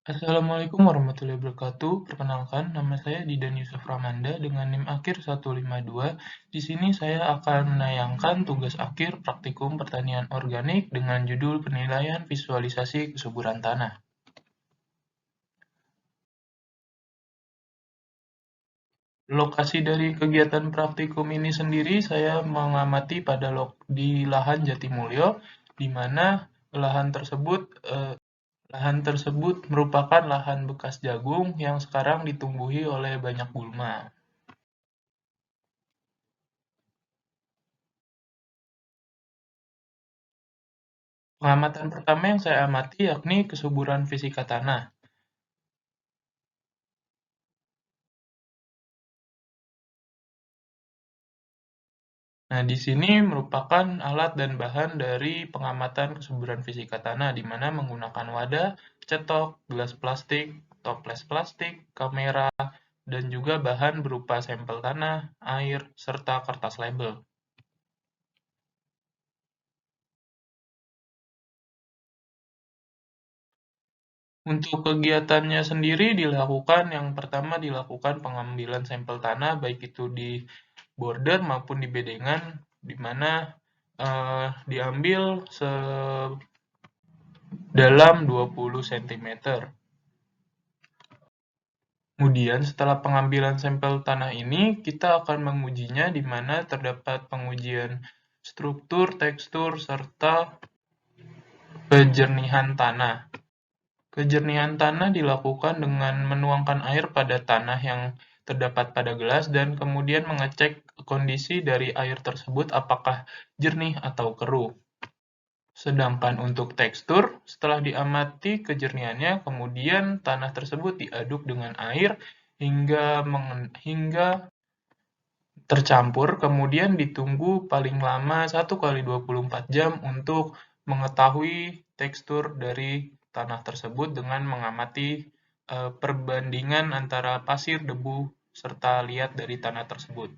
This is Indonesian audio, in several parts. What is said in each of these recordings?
Assalamualaikum warahmatullahi wabarakatuh. Perkenalkan, nama saya Didan Yusuf Ramanda dengan NIM akhir 152. Di sini saya akan menayangkan tugas akhir praktikum pertanian organik dengan judul penilaian visualisasi kesuburan tanah. Lokasi dari kegiatan praktikum ini sendiri saya mengamati di lahan Jatimulyo, di mana lahan tersebut eh, lahan tersebut merupakan lahan bekas jagung yang sekarang ditumbuhi oleh banyak gulma. Pengamatan pertama yang saya amati yakni kesuburan fisika tanah. Nah, di sini merupakan alat dan bahan dari pengamatan kesuburan fisika tanah, di mana menggunakan wadah, cetok, gelas plastik, toples plastik, kamera, dan juga bahan berupa sampel tanah, air, serta kertas label. Untuk kegiatannya sendiri yang pertama dilakukan pengambilan sampel tanah, baik itu di border maupun di bedengan, di mana diambil sedalam 20 cm. Kemudian setelah pengambilan sampel tanah ini, kita akan mengujinya di mana terdapat pengujian struktur, tekstur, serta kejernihan tanah. Kejernihan tanah dilakukan dengan menuangkan air pada tanah yang terdapat pada gelas dan kemudian mengecek kondisi dari air tersebut apakah jernih atau keruh. Sedangkan untuk tekstur, setelah diamati kejernihannya, kemudian tanah tersebut diaduk dengan air hingga tercampur, kemudian ditunggu paling lama 1 kali 24 jam untuk mengetahui tekstur dari tanah tersebut dengan mengamati perbandingan antara pasir, debu, serta liat dari tanah tersebut.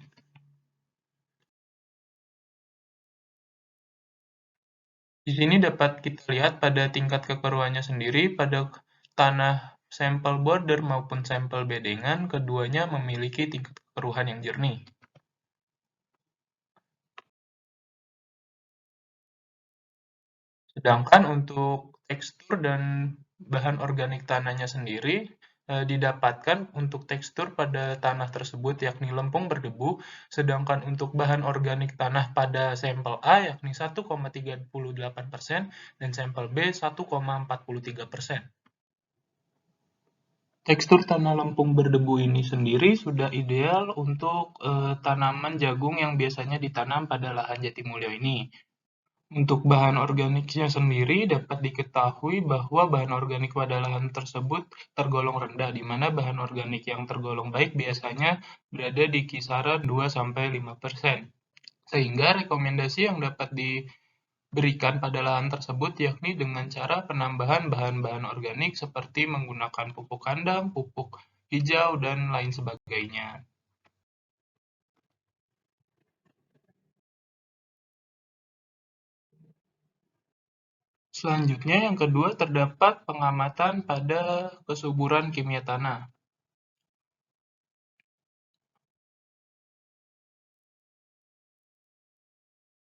Di sini dapat kita lihat pada tingkat kekeruhannya sendiri, pada tanah sampel border maupun sampel bedengan, keduanya memiliki tingkat kekeruhan yang jernih. Sedangkan untuk tekstur dan bahan organik tanahnya sendiri didapatkan untuk tekstur pada tanah tersebut yakni lempung berdebu, sedangkan untuk bahan organik tanah pada sampel A yakni 1,38% dan sampel B 1,43%. Tekstur tanah lempung berdebu ini sendiri sudah ideal untuk tanaman jagung yang biasanya ditanam pada lahan Jatimulyo ini. Untuk bahan organiknya sendiri dapat diketahui bahwa bahan organik pada lahan tersebut tergolong rendah, di mana bahan organik yang tergolong baik biasanya berada di kisaran 2-5%. Sehingga rekomendasi yang dapat diberikan pada lahan tersebut yakni dengan cara penambahan bahan-bahan organik seperti menggunakan pupuk kandang, pupuk hijau, dan lain sebagainya. Selanjutnya, yang kedua terdapat pengamatan pada kesuburan kimia tanah.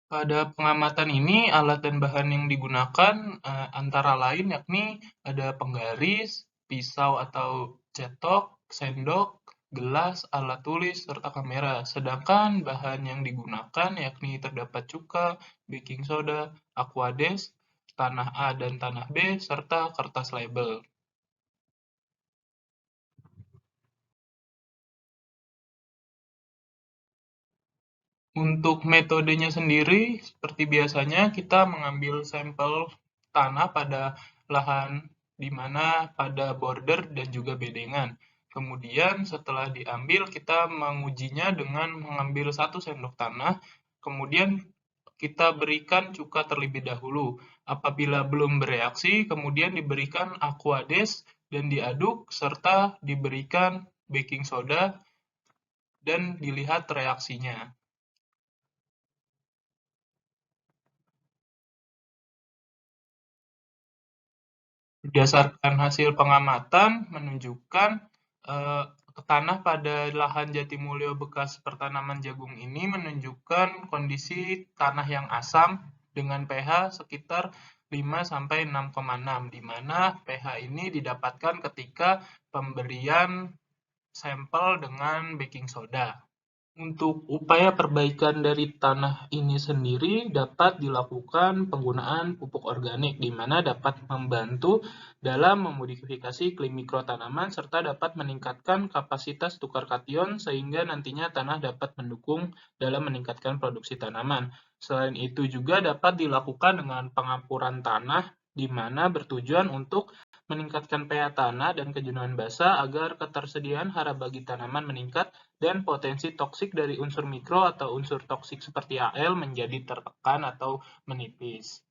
Pada pengamatan ini, alat dan bahan yang digunakan antara lain yakni ada penggaris, pisau atau cetok, sendok, gelas, alat tulis, serta kamera. Sedangkan bahan yang digunakan yakni terdapat cuka, baking soda, aquades, tanah A dan tanah B, serta kertas label. Untuk metodenya sendiri, seperti biasanya kita mengambil sampel tanah pada lahan di mana pada border dan juga bedengan. Kemudian setelah diambil, kita mengujinya dengan mengambil 1 sendok tanah, kemudian kita berikan cuka terlebih dahulu. Apabila belum bereaksi, kemudian diberikan aquades dan diaduk, serta diberikan baking soda dan dilihat reaksinya. Berdasarkan hasil pengamatan menunjukkan tanah pada lahan Jatimulyo bekas pertanaman jagung ini menunjukkan kondisi tanah yang asam dengan pH sekitar 5-6,6, di mana pH ini didapatkan ketika pemberian sampel dengan baking soda. Untuk upaya perbaikan dari tanah ini sendiri dapat dilakukan penggunaan pupuk organik, di mana dapat membantu dalam memodifikasi iklim mikrotanaman serta dapat meningkatkan kapasitas tukar kation sehingga nantinya tanah dapat mendukung dalam meningkatkan produksi tanaman. Selain itu juga dapat dilakukan dengan pengampuran tanah, di mana bertujuan untuk meningkatkan pH tanah dan kejenuhan basah agar ketersediaan hara bagi tanaman meningkat dan potensi toksik dari unsur mikro atau unsur toksik seperti Al menjadi tertekan atau menipis.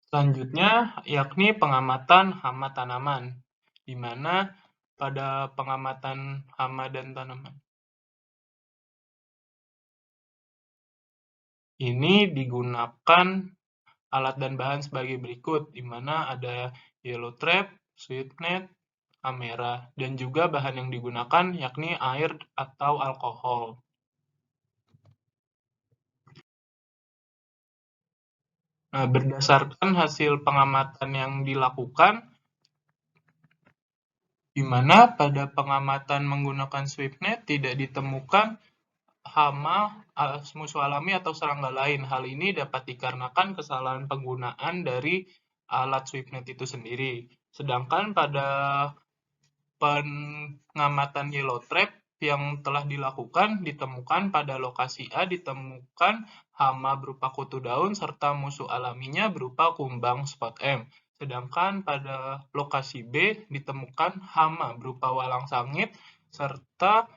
Selanjutnya, yakni pengamatan hama tanaman, di mana pada pengamatan hama dan tanaman ini digunakan alat dan bahan sebagai berikut, di mana ada yellow trap, sweetnet, kamera, dan juga bahan yang digunakan yakni air atau alkohol. Nah, berdasarkan hasil pengamatan yang dilakukan, di mana pada pengamatan menggunakan sweepnet tidak ditemukan hama, musuh alami atau serangga lain. Hal ini dapat dikarenakan kesalahan penggunaan dari alat sweepnet itu sendiri. Sedangkan pada pengamatan yellow trap yang telah dilakukan ditemukan pada lokasi A ditemukan hama berupa kutu daun serta musuh alaminya berupa kumbang spot M. Sedangkan pada lokasi B ditemukan hama berupa walang sangit serta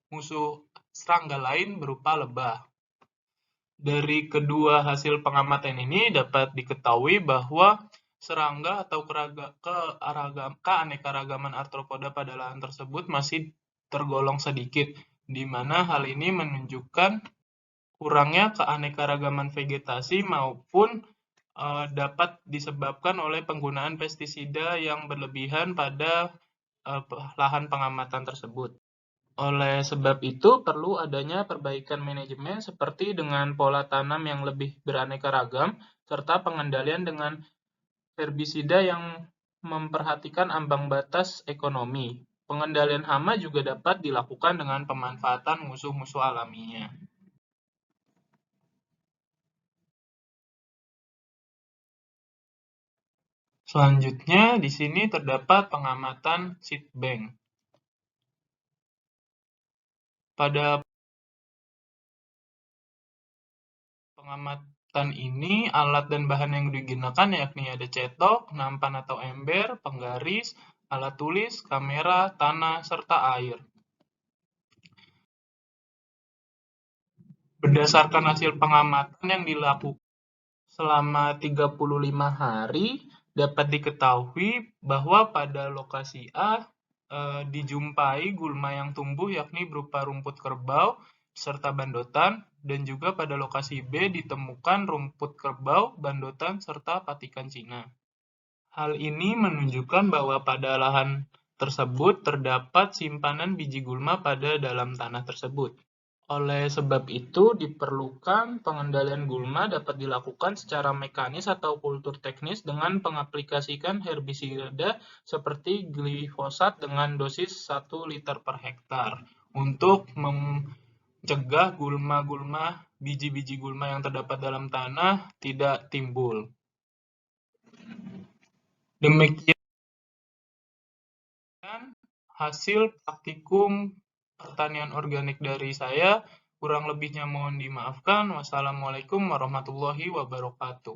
musuh serangga lain berupa lebah. Dari kedua hasil pengamatan ini dapat diketahui bahwa serangga atau keanekaragaman arthropoda pada lahan tersebut masih tergolong sedikit, di mana hal ini menunjukkan kurangnya keanekaragaman vegetasi maupun dapat disebabkan oleh penggunaan pestisida yang berlebihan pada lahan pengamatan tersebut. Oleh sebab itu, perlu adanya perbaikan manajemen seperti dengan pola tanam yang lebih beraneka ragam, serta pengendalian dengan herbisida yang memperhatikan ambang batas ekonomi. Pengendalian hama juga dapat dilakukan dengan pemanfaatan musuh-musuh alaminya. Selanjutnya, di sini terdapat pengamatan seed bank. Pada pengamatan ini, alat dan bahan yang digunakan yakni ada cetok, nampan atau ember, penggaris, alat tulis, kamera, tanah, serta air. Berdasarkan hasil pengamatan yang dilakukan selama 35 hari, dapat diketahui bahwa pada lokasi A dijumpai gulma yang tumbuh yakni berupa rumput kerbau serta bandotan, dan juga pada lokasi B ditemukan rumput kerbau, bandotan, serta patikan Cina. Hal ini menunjukkan bahwa pada lahan tersebut terdapat simpanan biji gulma pada dalam tanah tersebut. Oleh sebab itu, diperlukan pengendalian gulma dapat dilakukan secara mekanis atau kultur teknis dengan mengaplikasikan herbisida seperti glifosat dengan dosis 1 liter per hektar untuk mencegah gulma-gulma, biji-biji gulma yang terdapat dalam tanah tidak timbul. Demikian hasil praktikum pertanian organik dari saya. Kurang lebihnya mohon dimaafkan. Wassalamualaikum warahmatullahi wabarakatuh.